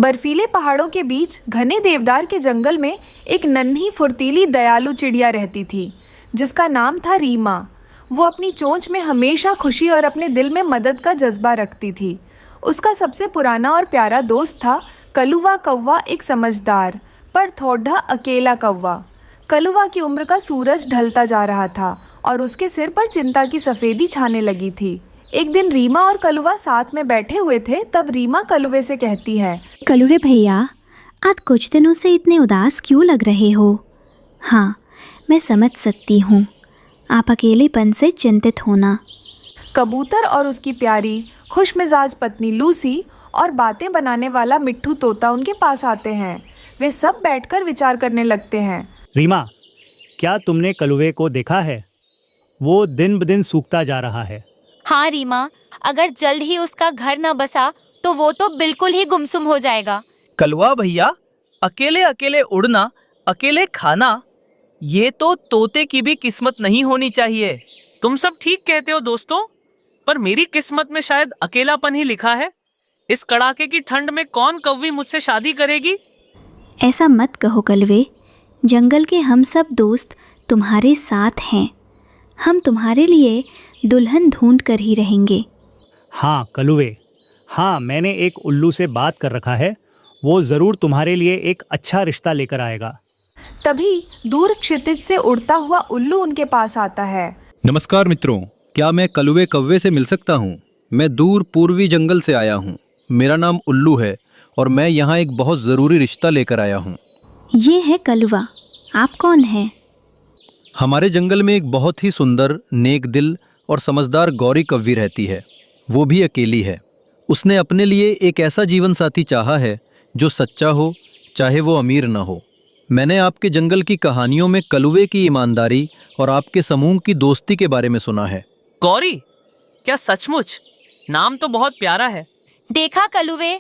बर्फीले पहाड़ों के बीच घने देवदार के जंगल में एक नन्ही फुर्तीली दयालु चिड़िया रहती थी, जिसका नाम था रीमा। वो अपनी चोंच में हमेशा खुशी और अपने दिल में मदद का जज्बा रखती थी। उसका सबसे पुराना और प्यारा दोस्त था कलुआ कौवा, एक समझदार पर थोड़ा अकेला कौवा। कलुआ की उम्र का सूरज ढलता जा रहा था और उसके सिर पर चिंता की सफ़ेदी छाने लगी थी। एक दिन रीमा और कलुआ साथ में बैठे हुए थे, तब रीमा कलुए से कहती है, कलुए भैया, आज कुछ दिनों से इतने उदास क्यों लग रहे हो? हाँ, मैं समझ सकती हूँ, आप अकेलेपन से चिंतित होना। कबूतर और उसकी प्यारी खुशमिजाज पत्नी लूसी और बातें बनाने वाला मिट्ठू तोता उनके पास आते हैं। वे सब बैठकर विचार करने लगते हैं। रीमा, क्या तुमने कलुए को देखा है? वो दिन ब दिन सूखता जा रहा है। हाँ रीमा, अगर जल्द ही उसका घर न बसा तो वो तो बिल्कुल ही गुमसुम हो जाएगा। कलुआ भैया, अकेले अकेले उड़ना, अकेले खाना, ये तो तोते की भी किस्मत नहीं होनी चाहिए। तुम सब ठीक कहते हो दोस्तों, पर मेरी किस्मत में शायद अकेलापन ही लिखा है। इस कड़ाके की ठंड में कौन कौवी मुझसे शादी करेगी? ऐसा मत कहो कलुए, जंगल के हम सब दोस्त तुम्हारे साथ हैं। हम तुम्हारे लिए दुल्हन ढूंढ कर ही रहेंगे। हाँ कलुए, हाँ, मैंने एक उल्लू से बात कर रखा है। वो ज़रूर तुम्हारे लिए एक अच्छा रिश्ता लेकर आएगा। तभी दूर क्षितिज से उड़ता हुआ उल्लू उनके पास आता है। नमस्कार मित्रों, क्या मैं कलुए कौवे से मिल सकता हूँ? मैं दूर पूर्वी जंगल से आया हूँ। मेरा नाम उल्लू है और मैं यहाँ एक बहुत ज़रूरी रिश्ता लेकर आया हूँ। ये है कलुआ, आप कौन हैं? हमारे जंगल में एक बहुत ही सुंदर, नेक दिल और समझदार गौरी कौवी रहती है। वो भी अकेली है। उसने अपने लिए एक ऐसा जीवन साथी चाहा है जो सच्चा हो, चाहे वो अमीर न हो। मैंने आपके जंगल की कहानियों में कलुए की ईमानदारी और आपके समूह की दोस्ती के बारे में सुना है। गौरी, क्या सचमुच? नाम तो बहुत प्यारा है। देखा कलुए,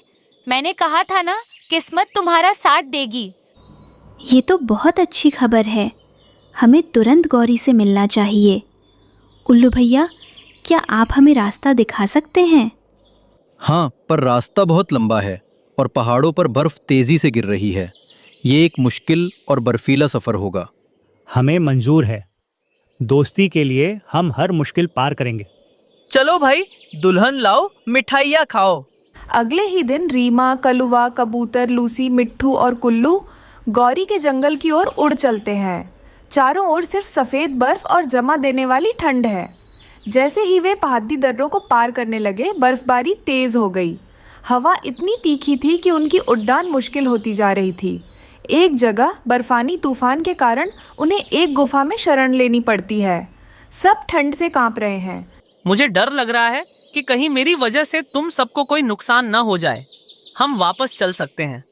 मैंने कहा था ना, किस्मत तुम्हारा साथ देगी। ये तो बहुत अच्छी खबर है। हमें तुरंत गौरी से मिलना चाहिए। उल्लू भैया, क्या आप हमें रास्ता दिखा सकते हैं? हाँ, पर रास्ता बहुत लंबा है और पहाड़ों पर बर्फ़ तेज़ी से गिर रही है। ये एक मुश्किल और बर्फीला सफ़र होगा। हमें मंजूर है। दोस्ती के लिए हम हर मुश्किल पार करेंगे। चलो भाई, दुल्हन लाओ, मिठाइयाँ खाओ। अगले ही दिन रीमा, कलुआ, कबूतर, लूसी, मिट्ठू और कुल्लू गौरी के जंगल की ओर उड़ चलते हैं। चारों ओर सिर्फ सफ़ेद बर्फ और जमा देने वाली ठंड है। जैसे ही वे पहाड़ी दर्रों को पार करने लगे, बर्फबारी तेज़ हो गई। हवा इतनी तीखी थी कि उनकी उड़ान मुश्किल होती जा रही थी। एक जगह बर्फानी तूफान के कारण उन्हें एक गुफा में शरण लेनी पड़ती है। सब ठंड से कांप रहे हैं। मुझे डर लग रहा है कि कहीं मेरी वजह से तुम सबको कोई नुकसान न हो जाए। हम वापस चल सकते हैं।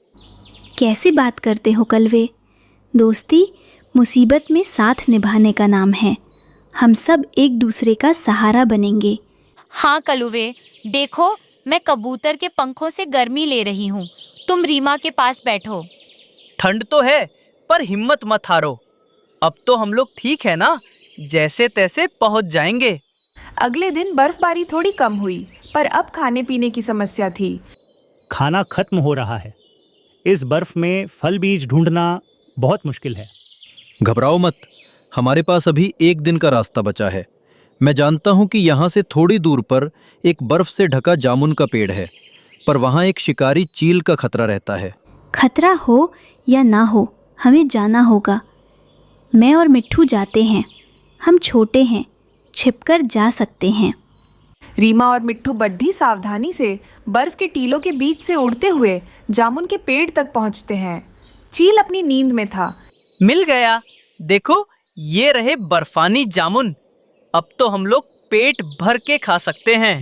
कैसी बात करते हो कलवे? दोस्ती मुसीबत में साथ निभाने का नाम है। हम सब एक दूसरे का सहारा बनेंगे। हाँ कलुए, देखो, मैं कबूतर के पंखों से गर्मी ले रही हूँ। तुम रीमा के पास बैठो। ठंड तो है, पर हिम्मत मत हारो। अब तो हम लोग ठीक है ना, जैसे तैसे पहुँच जाएंगे। अगले दिन बर्फबारी थोड़ी कम हुई, पर अब खाने पीने की समस्या थी। खाना खत्म हो रहा है। इस बर्फ में फल बीज ढूंढना बहुत मुश्किल है। घबराओ मत, हमारे पास अभी एक दिन का रास्ता बचा है। मैं जानता हूँ कि यहाँ से थोड़ी दूर पर एक बर्फ से ढका जामुन का पेड़ है, पर वहाँ एक शिकारी चील का खतरा रहता है। खतरा हो या ना हो, हमें जाना होगा। मैं और मिट्ठू जाते हैं। हम छोटे हैं, छिपकर जा सकते हैं। रीमा और मिट्ठू बड्ढी सावधानी से बर्फ के टीलों के बीच से उड़ते हुए जामुन के पेड़ तक पहुंचते हैं। चील अपनी नींद में था। मिल गया, देखो, ये रहे बर्फानी जामुन। अब तो हम लोग पेट भर के खा सकते हैं।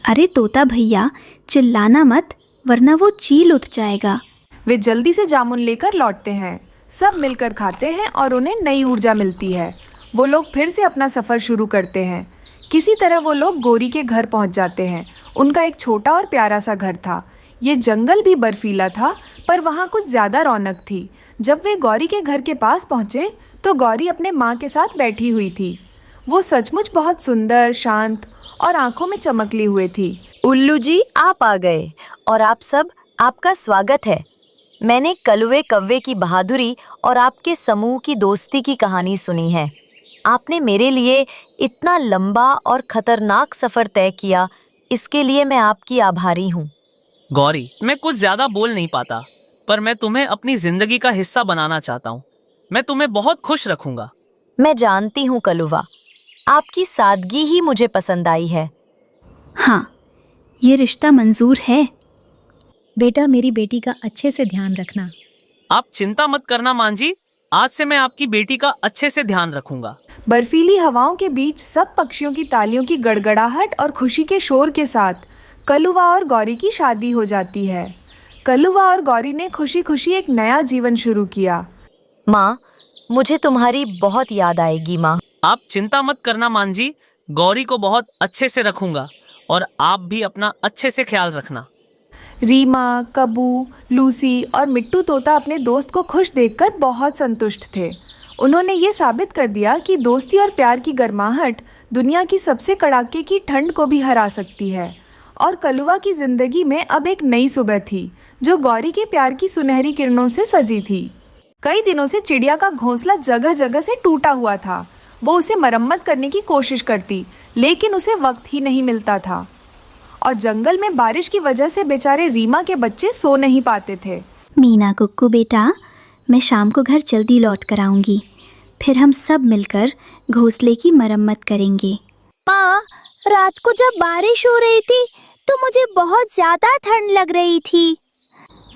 अरे तोता भैया, चिल्लाना मत, वरना वो चील उठ जाएगा। वे जल्दी से जामुन लेकर लौटते हैं। सब मिलकर खाते हैं और उन्हें नई ऊर्जा मिलती है। वो लोग फिर से अपना सफ़र शुरू करते हैं। किसी तरह वो लोग गौरी के घर पहुंच जाते हैं। उनका एक छोटा और प्यारा सा घर था। ये जंगल भी बर्फीला था, पर वहाँ कुछ ज़्यादा रौनक थी। जब वे गौरी के घर के पास पहुँचे तो गौरी अपने माँ के साथ बैठी हुई थी। वो सचमुच बहुत सुंदर, शांत और आंखों में चमकली हुए थी। उल्लू जी, आप आ गए और आप सब आपका स्वागत है। मैंने कलुवे कव्वे की बहादुरी और आपके समूह की दोस्ती की कहानी सुनी है। आपने मेरे लिए इतना लंबा और खतरनाक सफर तय किया, इसके लिए मैं आपकी आभारी हूँ। गौरी, मैं कुछ ज्यादा बोल नहीं पाता, पर मैं तुम्हें अपनी जिंदगी का हिस्सा बनाना चाहता हूँ। मैं तुम्हें बहुत खुश रखूंगा। मैं जानती हूँ कलुवा, आपकी सादगी ही मुझे पसंद आई है। हाँ, ये रिश्ता मंजूर है। बेटा, मेरी बेटी का अच्छे से ध्यान रखना। आप चिंता मत करना मां जी, आज से मैं आपकी बेटी का अच्छे से ध्यान रखूंगा। बर्फीली हवाओं के बीच सब पक्षियों की तालियों की गड़गड़ाहट और खुशी के शोर के साथ कलुवा और गौरी की शादी हो जाती है। कलुवा और गौरी ने खुशी खुशी एक नया जीवन शुरू किया। माँ, मुझे तुम्हारी बहुत याद आएगी माँ। आप चिंता मत करना मां जी, गौरी को बहुत अच्छे से रखूंगा और आप भी अपना अच्छे से ख्याल रखना। रीमा, कबू, लूसी और मिट्टू तोता अपने दोस्त को खुश देखकर बहुत संतुष्ट थे। उन्होंने ये साबित कर दिया कि दोस्ती और प्यार की गर्माहट दुनिया की सबसे कड़ाके की ठंड को भी हरा सकती है। और कलुवा की जिंदगी में अब एक नई सुबह थी, जो गौरी के प्यार की सुनहरी किरणों से सजी थी। कई दिनों से चिड़िया का घोंसला जगह जगह से टूटा हुआ था। वो उसे मरम्मत करने की कोशिश करती, लेकिन उसे वक्त ही नहीं मिलता था। और जंगल में बारिश की वजह से बेचारे रीमा के बच्चे सो नहीं पाते थे। मीना कुक्कू बेटा, मैं शाम को घर जल्दी लौट कर आऊँगी। फिर हम सब मिलकर घोंसले की मरम्मत करेंगे। माँ, रात को जब बारिश हो रही थी तो मुझे बहुत ज़्यादा ठंड लग रही थी।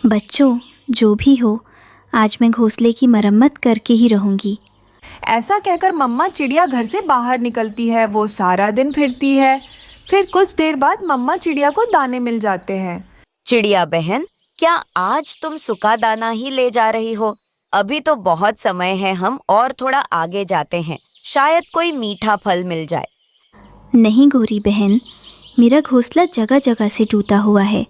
बच्चों, जो भी हो, आज मैं घोंसले की मरम्मत करके ही रहूँगी। ऐसा कहकर मम्मा चिड़िया घर से बाहर निकलती है। वो सारा दिन फिरती है। फिर कुछ देर बाद मम्मा चिड़िया को दाने मिल जाते हैं। चिड़िया बहन, क्या आज तुम सूखा दाना ही ले जा रही हो? अभी तो बहुत समय है, हम और थोड़ा आगे जाते हैं, शायद कोई मीठा फल मिल जाए। नहीं गौरी बहन, मेरा घोंसला जगह जगह से टूटा हुआ है।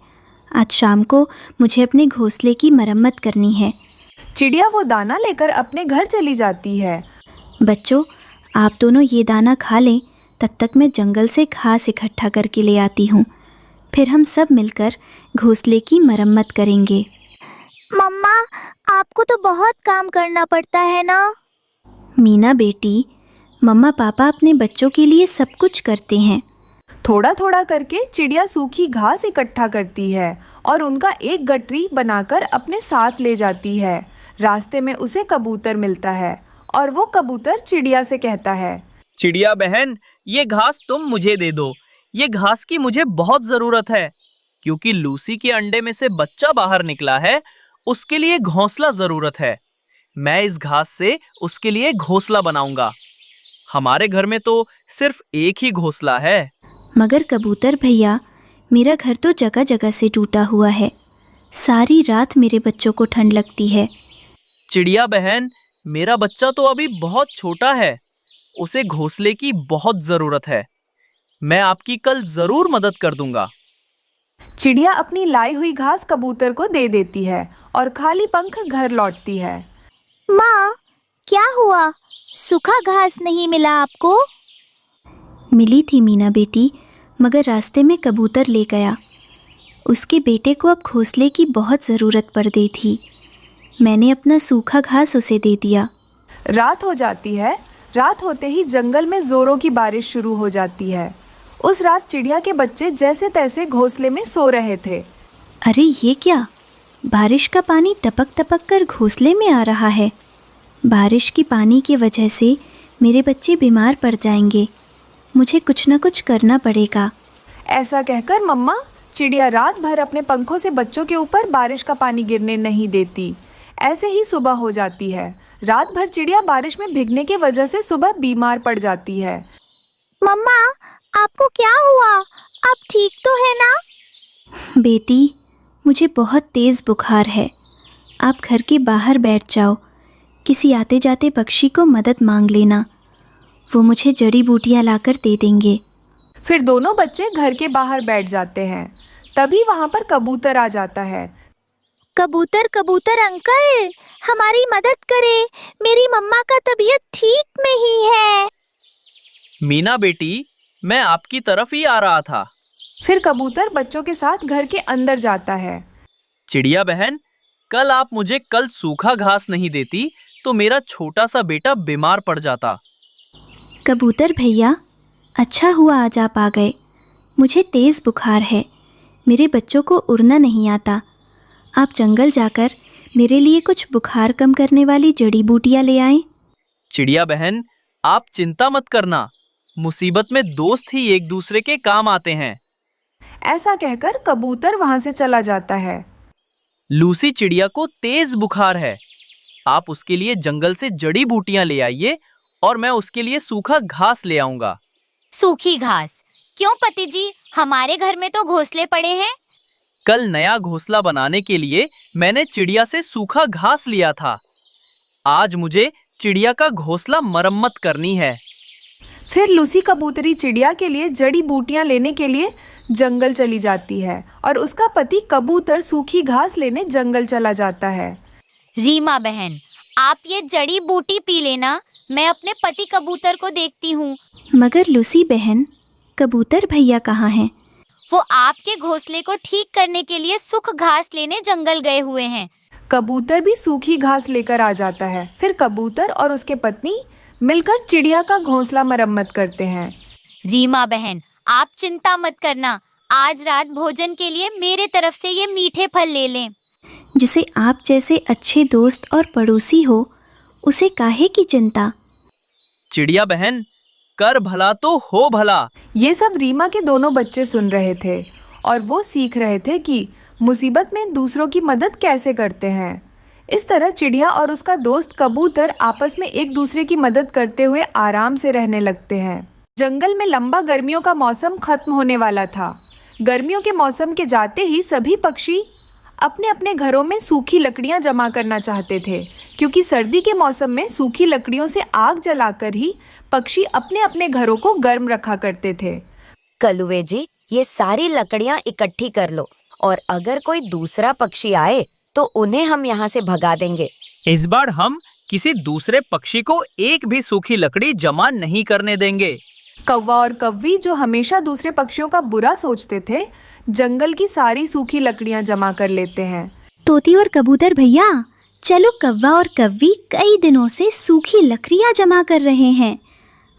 आज शाम को मुझे अपने घोंसले की मरम्मत करनी है। चिड़िया वो दाना लेकर अपने घर चली जाती है। बच्चों, आप दोनों ये दाना खा लें, तब तक मैं जंगल से घास इकट्ठा करके ले आती हूँ। फिर हम सब मिलकर घोंसले की मरम्मत करेंगे। मम्मा, आपको तो बहुत काम करना पड़ता है ना? मीना बेटी, मम्मा पापा अपने बच्चों के लिए सब कुछ करते हैं। थोड़ा थोड़ा करके चिड़िया सूखी घास इकट्ठा करती है और उनका एक गठरी बनाकर अपने साथ ले जाती है। रास्ते में उसे कबूतर मिलता है और वो कबूतर चिड़िया से कहता है, चिड़िया बहन, ये घास तुम मुझे दे दो। ये घास की मुझे बहुत जरूरत है, क्योंकि लूसी के अंडे में से बच्चा बाहर निकला है। उसके लिए घोंसला जरूरत है। मैं इस घास से उसके लिए घोंसला बनाऊंगा। हमारे घर में तो सिर्फ एक ही घोंसला है। मगर कबूतर भैया, मेरा घर तो जगह जगह से टूटा हुआ है। सारी रात मेरे बच्चों को ठंड लगती है। चिड़िया बहन, मेरा बच्चा तो अभी बहुत छोटा है, उसे घोंसले की बहुत जरूरत है। मैं आपकी कल जरूर मदद कर दूंगा। चिड़िया अपनी लाई हुई घास कबूतर को दे देती है और खाली पंख घर लौटती है। माँ, क्या हुआ? सूखा घास नहीं मिला आपको? मिली थी मीना बेटी, मगर रास्ते में कबूतर ले गया। उसके बेटे को अब घोंसले की बहुत ज़रूरत पड़ गई थी। मैंने अपना सूखा घास उसे दे दिया। रात हो जाती है। रात होते ही जंगल में जोरों की बारिश शुरू हो जाती है। उस रात चिड़िया के बच्चे जैसे तैसे घोंसले में सो रहे थे। अरे ये क्या? बारिश का पानी टपक टपक कर घोंसले में आ रहा है। बारिश की पानी की वजह से मेरे बच्चे बीमार पड़ जाएंगे। मुझे कुछ न कुछ करना पड़ेगा। ऐसा कहकर मम्मा चिड़िया रात भर अपने पंखों से बच्चों के ऊपर बारिश का पानी गिरने नहीं देती। ऐसे ही सुबह हो जाती है। रात भर चिड़िया बारिश में भीगने की वजह से सुबह बीमार पड़ जाती है। मम्मा, आपको क्या हुआ? आप ठीक तो है ना? बेटी, मुझे बहुत तेज़ बुखार है। आप घर के बाहर बैठ जाओ। किसी आते जाते पक्षी को मदद मांग लेना, वो मुझे जड़ी बूटियाँ लाकर दे देंगे। फिर दोनों बच्चे घर के बाहर बैठ जाते हैं। तभी वहाँ पर कबूतर आ जाता है। कबूतर कबूतर अंकल, हमारी मदद करें, मेरी मम्मा का तबीयत ठीक नहीं है। मीना बेटी, मैं आपकी तरफ ही आ रहा था। फिर कबूतर बच्चों के साथ घर के अंदर जाता है। चिड़िया बहन, कल आप मुझे कल सूखा घास नहीं देती तो मेरा छोटा सा बेटा बीमार पड़ जाता। कबूतर भैया, अच्छा हुआ आज आप आ गए। मुझे तेज़ बुखार है, मेरे बच्चों को उड़ना नहीं आता। आप जंगल जाकर मेरे लिए कुछ बुखार कम करने वाली जड़ी बूटियाँ ले आएं। चिड़िया बहन, आप चिंता मत करना, मुसीबत में दोस्त ही एक दूसरे के काम आते हैं। ऐसा कहकर कबूतर वहां से चला जाता है। लूसी चिड़िया को तेज बुखार है, आप उसके लिए जंगल से जड़ी बूटियां ले आइए और मैं उसके लिए सूखा घास ले आऊंगा। सूखी घास? क्यों पति जी, हमारे घर में तो घोंसले पड़े हैं। कल नया घोंसला बनाने के लिए मैंने चिड़िया से सूखा घास लिया था। आज मुझे चिड़िया का घोंसला मरम्मत करनी है। फिर लूसी कबूतरी चिड़िया के लिए जड़ी बूटियां लेने के लिए जंगल चली जाती है और उसका पति कबूतर सूखी घास लेने जंगल चला जाता है। रीमा बहन, आप ये जड़ी बूटी पी लेना, मैं अपने पति कबूतर को देखती हूँ। मगर लूसी बहन, कबूतर भैया कहाँ हैं? वो आपके घोंसले को ठीक करने के लिए सूख घास लेने जंगल गए हुए हैं। कबूतर भी सूखी घास लेकर आ जाता है। फिर कबूतर और उसके पत्नी मिलकर चिड़िया का घोंसला मरम्मत करते हैं। रीमा बहन, आप चिंता मत करना, आज रात भोजन के लिए मेरे तरफ से ये मीठे फल ले लें। जिसे आप जैसे अच्छे दोस्त और पड़ोसी हो, उसे काहे की चिंता। चिड़िया बहन, कर भला तो हो भला। ये सब रीमा के दोनों बच्चे सुन रहे थे और वो सीख रहे थे कि मुसीबत में दूसरों की मदद कैसे करते हैं। इस तरह चिड़िया और उसका दोस्त कबूतर आपस में एक दूसरे की मदद करते हुए आराम से रहने लगते हैं। जंगल में लंबा गर्मियों का मौसम खत्म होने वाला था। गर्मियों के मौसम के जाते ही सभी पक्षी अपने अपने घरों में सूखी लकड़ियां जमा करना चाहते थे, क्योंकि सर्दी के मौसम में सूखी लकड़ियों से आग जलाकर ही पक्षी अपने अपने घरों को गर्म रखा करते थे। कलुए जी, ये सारी लकड़ियां इकट्ठी कर लो और अगर कोई दूसरा पक्षी आए तो उन्हें हम यहाँ से भगा देंगे। इस बार हम किसी दूसरे पक्षी को एक भी सूखी लकड़ी जमा नहीं करने देंगे। कौवा और कव्वी, जो हमेशा दूसरे पक्षियों का बुरा सोचते थे, जंगल की सारी सूखी लकड़ियां जमा कर लेते हैं। तोती और कबूतर भैया, चलो कौवा और कव्वी कई दिनों से सूखी लकड़ियाँ जमा कर रहे हैं।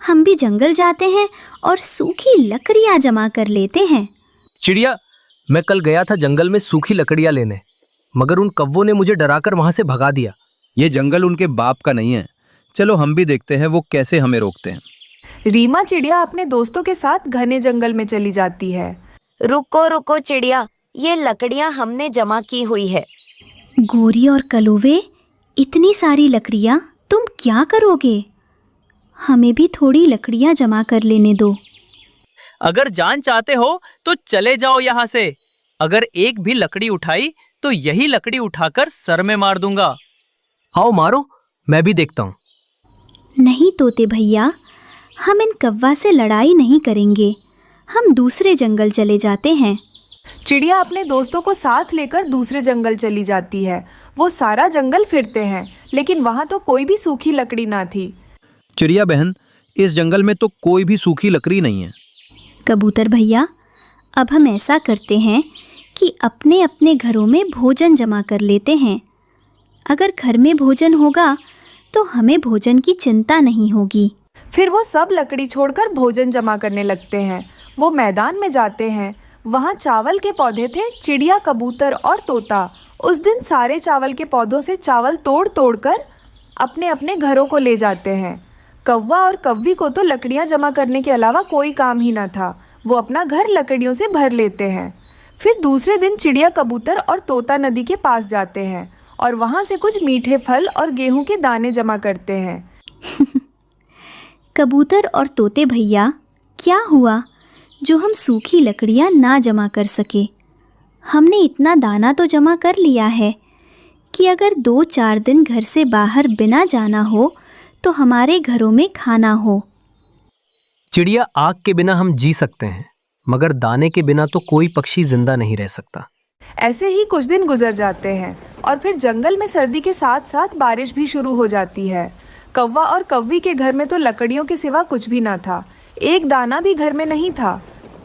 हम भी जंगल जाते हैं और सूखी लकड़ियाँ जमा कर लेते हैं। चिड़िया, मैं कल गया था जंगल में सूखी लकड़ियाँ लेने, मगर उन कौवों ने मुझे डराकर वहाँ से भगा दिया। ये जंगल उनके बाप का नहीं है, चलो हम भी देखते हैं वो कैसे हमें रोकते हैं। रीमा चिड़िया अपने दोस्तों के साथ घने जंगल में चली जाती है। रुको रुको चिड़िया, ये लकड़ियां हमने जमा की हुई है। गोरी और कलुवे, इतनी सारी लकड़ियाँ तुम क्या करोगे? हमें भी थोड़ी लकड़ियाँ जमा कर लेने दो। अगर जान चाहते हो तो चले जाओ यहाँ से। अगर एक भी लकड़ी उठाई तो यही लकड़ी उठाकर सर में मार दूंगा। आओ मारो, मैं भी देखता हूँ। नहीं तोते भैया, हम इन कौवा से लड़ाई नहीं करेंगे, हम दूसरे जंगल चले जाते हैं। चिड़िया अपने दोस्तों को साथ लेकर दूसरे जंगल चली जाती है। वो सारा जंगल फिरते हैं, लेकिन वहाँ तो कोई भी सूखी लकड़ी ना थी। चिड़िया बहन, इस जंगल में तो कोई भी सूखी लकड़ी नहीं है। कबूतर भैया, अब हम ऐसा करते हैं कि अपने अपने घरों में भोजन जमा कर लेते हैं। अगर घर में भोजन होगा तो हमें भोजन की चिंता नहीं होगी। फिर वो सब लकड़ी छोड़कर भोजन जमा करने लगते हैं। वो मैदान में जाते हैं, वहाँ चावल के पौधे थे। चिड़िया, कबूतर और तोता उस दिन सारे चावल के पौधों से चावल तोड़ तोड़ कर अपने अपने घरों को ले जाते हैं। कौवा और कव्वी को तो लकड़ियाँ जमा करने के अलावा कोई काम ही ना था। वो अपना घर लकड़ियों से भर लेते हैं। फिर दूसरे दिन चिड़िया, कबूतर और तोता नदी के पास जाते हैं और वहाँ से कुछ मीठे फल और गेहूं के दाने जमा करते हैं। कबूतर और तोते भैया, क्या हुआ जो हम सूखी लकड़ियाँ ना जमा कर सके? हमने इतना दाना तो जमा कर लिया है कि अगर 2-4 दिन घर से बाहर बिना जाना हो तो हमारे घरों में खाना हो। चिड़िया, आग के बिना हम जी सकते हैं, मगर दाने के बिना तो कोई पक्षी जिंदा नहीं रह सकता। ऐसे ही कुछ दिन गुजर जाते हैं और फिर जंगल में सर्दी के साथ साथ बारिश भी शुरू हो जाती है। कौवा और कव्वी के घर में तो लकड़ियों के सिवा कुछ भी ना था, एक दाना भी घर में नहीं था।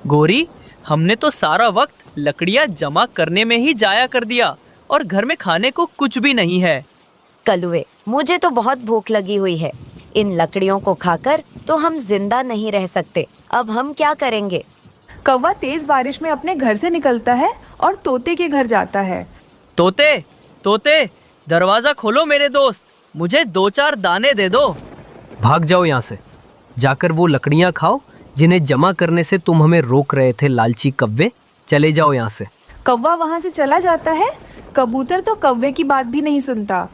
गोरी, हमने तो सारा वक्त लकड़ियाँ जमा करने में ही जाया कर दिया और घर में खाने को कुछ भी नहीं है। कलुए, मुझे तो बहुत भूख लगी हुई है। इन लकड़ियों को खाकर तो हम जिंदा नहीं रह सकते। अब हम क्या करेंगे? कौवा तेज बारिश में अपने घर से निकलता है और तोते के घर जाता है। तोते, तोते, दरवाजा खोलो मेरे दोस्त, मुझे 2-4 दाने दे दो। भाग जाओ यहाँ से, जाकर वो लकड़ियाँ खाओ जिन्हें जमा करने से तुम हमें रोक रहे थे लालची कव्वे। चले जाओ यहाँ से। कौवा वहाँ से चला जाता है। कबूतर तो कौवे की बात भी नहीं सुनता।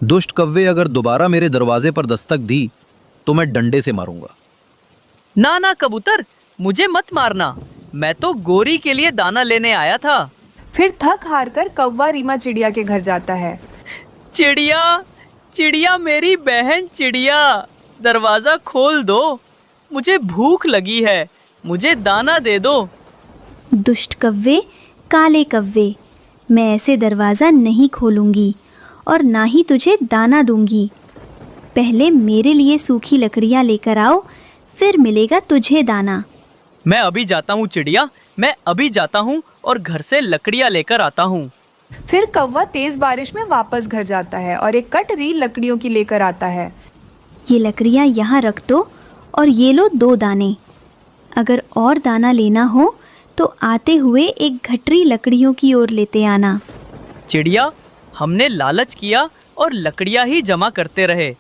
दुष्ट कव्वे अगर दोबारा मेरे दरवाजे पर दस्तक दी तो मैं डंडे से मारूंगा। ना ना कबूतर, मुझे मत मारना, मैं तो गोरी के लिए दाना लेने आया था। फिर थक हार कर कौवा रीमा चिड़िया के घर जाता है। चिड़िया, चिड़िया मेरी बहन चिड़िया, दरवाजा खोल दो, मुझे भूख लगी है, मुझे दाना दे दो। दुष्ट कव्वे, काले कव्वे, मैं ऐसे दरवाज़ा नहीं खोलूंगी और ना ही तुझे दाना दूंगी। पहले मेरे लिए सूखी लकड़ियाँ लेकर आओ, फिर मिलेगा तुझे दाना। मैं अभी जाता हूँ चिड़िया, मैं अभी जाता हूँ और घर से लकड़ियाँ लेकर आता हूँ। फिर कौवा तेज बारिश में वापस घर जाता है और एक कटोरी लकड़ियों की लेकर आता है। ये लकड़ियाँ यहाँ रख दो और ये लो 2 दाने। अगर और दाना लेना हो तो आते हुए एक गठरी लकड़ियों की ओर लेते आना। चिड़िया, हमने लालच किया और लकड़ियाँ ही जमा करते रहे,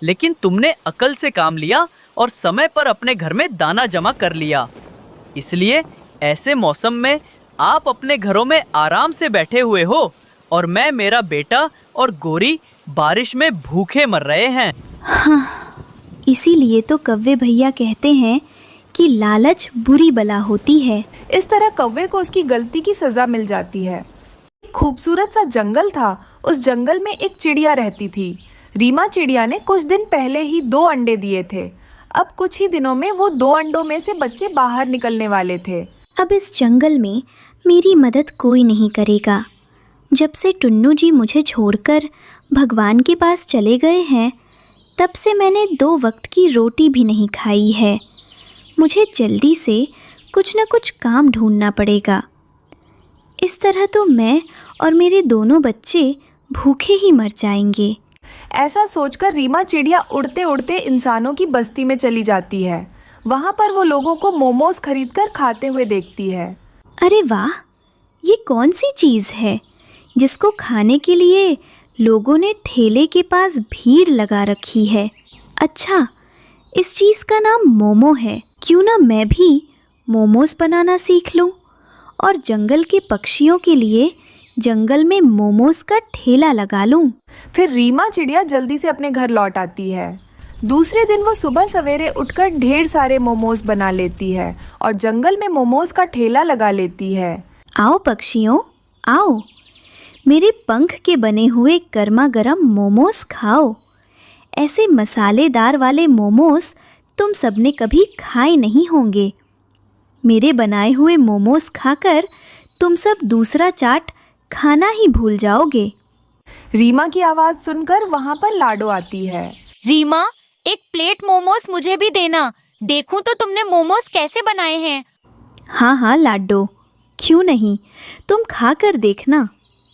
लेकिन तुमने अकल से काम लिया और समय पर अपने घर में दाना जमा कर लिया। इसलिए ऐसे मौसम में आप अपने घरों में आराम से बैठे हुए हो और मैं, मेरा बेटा और गोरी बारिश में भूखे मर रहे हैं। हाँ, इसीलिए तो कव्वे भैया कहते हैं कि लालच बुरी बला होती है। इस तरह कौवे को उसकी गलती की सजा मिल जाती है। खूबसूरत सा जंगल था। उस जंगल में एक चिड़िया रहती थी। रीमा चिड़िया ने कुछ दिन पहले ही 2 अंडे दिए थे। अब कुछ ही दिनों में वो 2 अंडों में से बच्चे बाहर निकलने वाले थे। अब इस जंगल में मेरी मदद कोई नहीं करेगा। जब से टुन्नू जी मुझे छोड़कर भगवान के पास चले गए हैं, तब से मैंने 2 वक्त की रोटी भी नहीं खाई है। मुझे जल्दी से कुछ न कुछ काम ढूंढना पड़ेगा। इस तरह तो मैं और मेरे दोनों बच्चे भूखे ही मर जाएंगे। ऐसा सोचकर रीमा चिड़िया उड़ते उड़ते इंसानों की बस्ती में चली जाती है। वहाँ पर वो लोगों को मोमोज खरीदकर खाते हुए देखती है। अरे वाह, ये कौन सी चीज़ है जिसको खाने के लिए लोगों ने ठेले के पास भीड़ लगा रखी है? अच्छा, इस चीज़ का नाम मोमो है। क्यों ना मैं भी मोमोज बनाना सीख लूं और जंगल के पक्षियों के लिए जंगल में मोमोज का ठेला लगा लूं। फिर रीमा चिड़िया जल्दी से अपने घर लौट आती है। दूसरे दिन वो सुबह सवेरे उठकर ढेर सारे मोमोज बना लेती है और जंगल में मोमोज का ठेला लगा लेती है। आओ पक्षियों, आओ, मेरे पंख के बने हुए गर्मा गर्म मोमोज खाओ। ऐसे मसालेदार वाले मोमोज तुम सबने कभी खाए नहीं होंगे। मेरे बनाए हुए मोमोज खाकर तुम सब दूसरा चाट खाना ही भूल जाओगे। रीमा की आवाज़ सुनकर वहाँ पर लाडो आती है। रीमा, एक प्लेट मोमोज मुझे भी देना, देखूं तो तुमने मोमोज कैसे बनाए हैं। हाँ हाँ लाडो, क्यों नहीं, तुम खा कर देखना।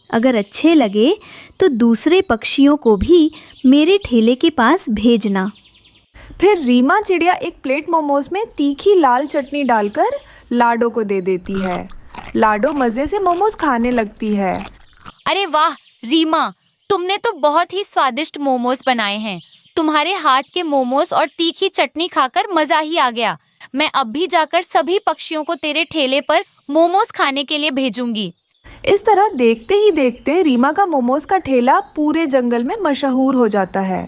अगर अच्छे लगे तो दूसरे पक्षियों को भी मेरे ठेले के पास भेजना। फिर रीमा चिड़िया एक प्लेट मोमोज में तीखी लाल चटनी डालकर लाडो को दे देती है। लाडो मज़े से मोमोज खाने लगती है। अरे वाह रीमा, तुमने तो बहुत ही स्वादिष्ट मोमोज बनाए हैं। तुम्हारे हाथ के मोमोज और तीखी चटनी खाकर मज़ा ही आ गया। मैं अब भी जाकर सभी पक्षियों को तेरे ठेले पर मोमोज खाने के लिए भेजूंगी। इस तरह देखते ही देखते रीमा का मोमोज का ठेला पूरे जंगल में मशहूर हो जाता है।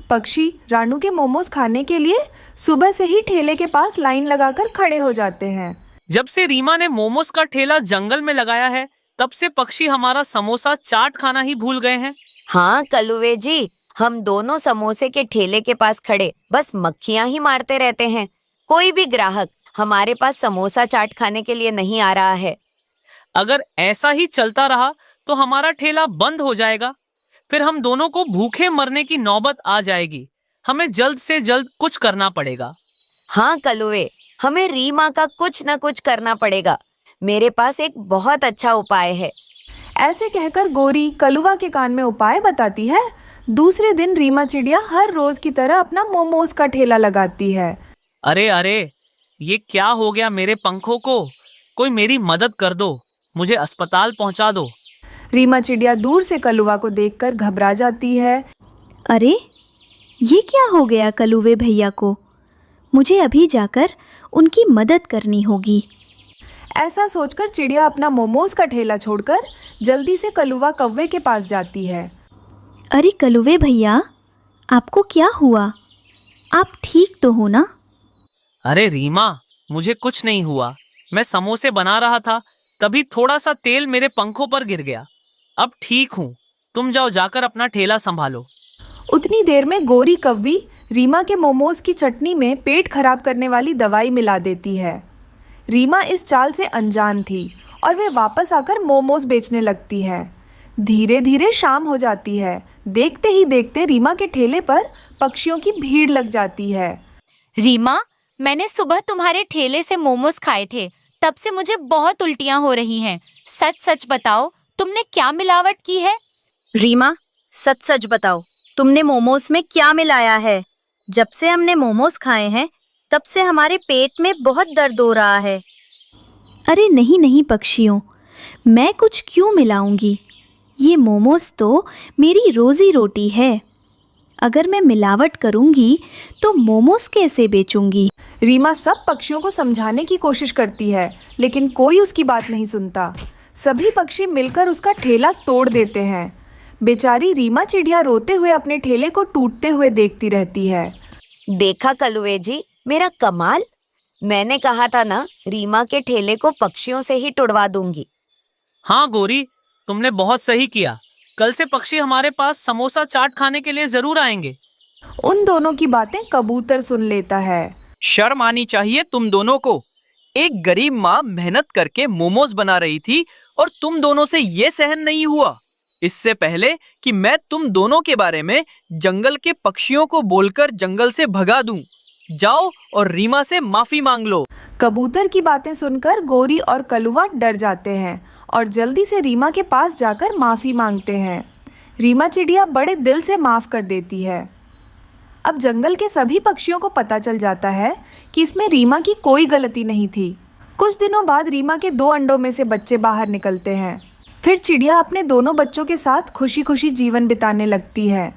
पक्षी रानू के मोमोज खाने के लिए सुबह से ही ठेले के पास लाइन लगाकर खड़े हो जाते हैं। जब से रीमा ने मोमोज का ठेला जंगल में लगाया है, तब से पक्षी हमारा समोसा चाट खाना ही भूल गए हैं। हाँ कलुवे जी, हम दोनों समोसे के ठेले के पास खड़े बस मक्खियाँ ही मारते रहते हैं। कोई भी ग्राहक हमारे पास समोसा चाट खाने के लिए नहीं आ रहा है। अगर ऐसा ही चलता रहा तो हमारा ठेला बंद हो जाएगा। फिर हम दोनों को भूखे मरने की नौबत आ जाएगी। हमें जल्द से जल्द कुछ करना पड़ेगा। हाँ कलुवे, हमें रीमा का कुछ न कुछ करना पड़ेगा। मेरे पास एक बहुत अच्छा उपाय है। ऐसे कहकर गोरी कलुआ के कान में उपाय बताती है। दूसरे दिन रीमा चिड़िया हर रोज की तरह अपना मोमोज का ठेला लगाती है। अरे अरे, ये क्या हो गया मेरे पंखों को? कोई मेरी मदद कर दो, मुझे अस्पताल पहुंचा दो। रीमा चिड़िया दूर से कलुआ को देखकर घबरा जाती है। अरे ये क्या हो गया कलुवे भैया को? मुझे अभी जाकर उनकी मदद करनी होगी। ऐसा सोचकर चिड़िया अपना मोमोज का ठेला छोड़कर जल्दी से कलुआ कौवे के पास जाती है। अरे कलुवे भैया, आपको क्या हुआ? आप ठीक तो हो ना? अरे रीमा, मुझे कुछ नहीं हुआ। मैं समोसे बना रहा था, तभी थोड़ा सा तेल मेरे पंखों पर गिर गया। अब ठीक हूँ, तुम जाओ जाकर अपना ठेला संभालो। उतनी देर में गोरी कौवी रीमा के मोमोज की चटनी में पेट खराब करने वाली दवाई मिला देती है। रीमा इस चाल से अनजान थी और वे वापस आकर मोमोज बेचने लगती है। धीरे धीरे शाम हो जाती है। देखते ही देखते रीमा के ठेले पर पक्षियों की भीड़ लग जाती है। रीमा, मैंने सुबह तुम्हारे ठेले से मोमोज खाए थे, तब से मुझे बहुत उल्टियां हो रही हैं। सच सच बताओ, तुमने क्या मिलावट की है? रीमा, सच सच बताओ, तुमने मोमोज में क्या मिलाया है? जब से हमने मोमोज खाए हैं, तब से हमारे पेट में बहुत दर्द हो रहा है। अरे नहीं नहीं पक्षियों, मैं कुछ क्यों मिलाऊंगी? ये मोमोज तो मेरी रोजी रोटी है। अगर मैं मिलावट करूंगी तो मोमोज कैसे बेचूंगी? रीमा सब पक्षियों को समझाने की कोशिश करती है, लेकिन कोई उसकी बात नहीं सुनता। सभी पक्षी मिलकर उसका ठेला तोड़ देते हैं। बेचारी रीमा चिड़िया रोते हुए अपने ठेले को टूटते हुए देखती रहती है। देखा कलुए जी, मेरा कमाल। मैंने कहा था ना, रीमा के ठेले को पक्षियों से ही तुड़वा दूंगी। हाँ गोरी, तुमने बहुत सही किया। कल से पक्षी हमारे पास समोसा चाट खाने के लिए जरूर आएंगे। उन दोनों की बातें कबूतर सुन लेता है। शर्म आनी चाहिए तुम दोनों को। एक गरीब माँ मेहनत करके मोमोज बना रही थी और तुम दोनों से ये सहन नहीं हुआ। इससे पहले कि मैं तुम दोनों के बारे में जंगल के पक्षियों को बोलकर जंगल से भगा दूं, जाओ और रीमा से माफी मांग लो। कबूतर की बातें सुनकर गोरी और कलुआ डर जाते हैं और जल्दी से रीमा के पास जाकर माफ़ी मांगते हैं। रीमा चिड़िया बड़े दिल से माफ़ कर देती है। अब जंगल के सभी पक्षियों को पता चल जाता है कि इसमें रीमा की कोई गलती नहीं थी। कुछ दिनों बाद रीमा के 2 अंडों में से बच्चे बाहर निकलते हैं। फिर चिड़िया अपने दोनों बच्चों के साथ खुशी खुशी जीवन बिताने लगती है।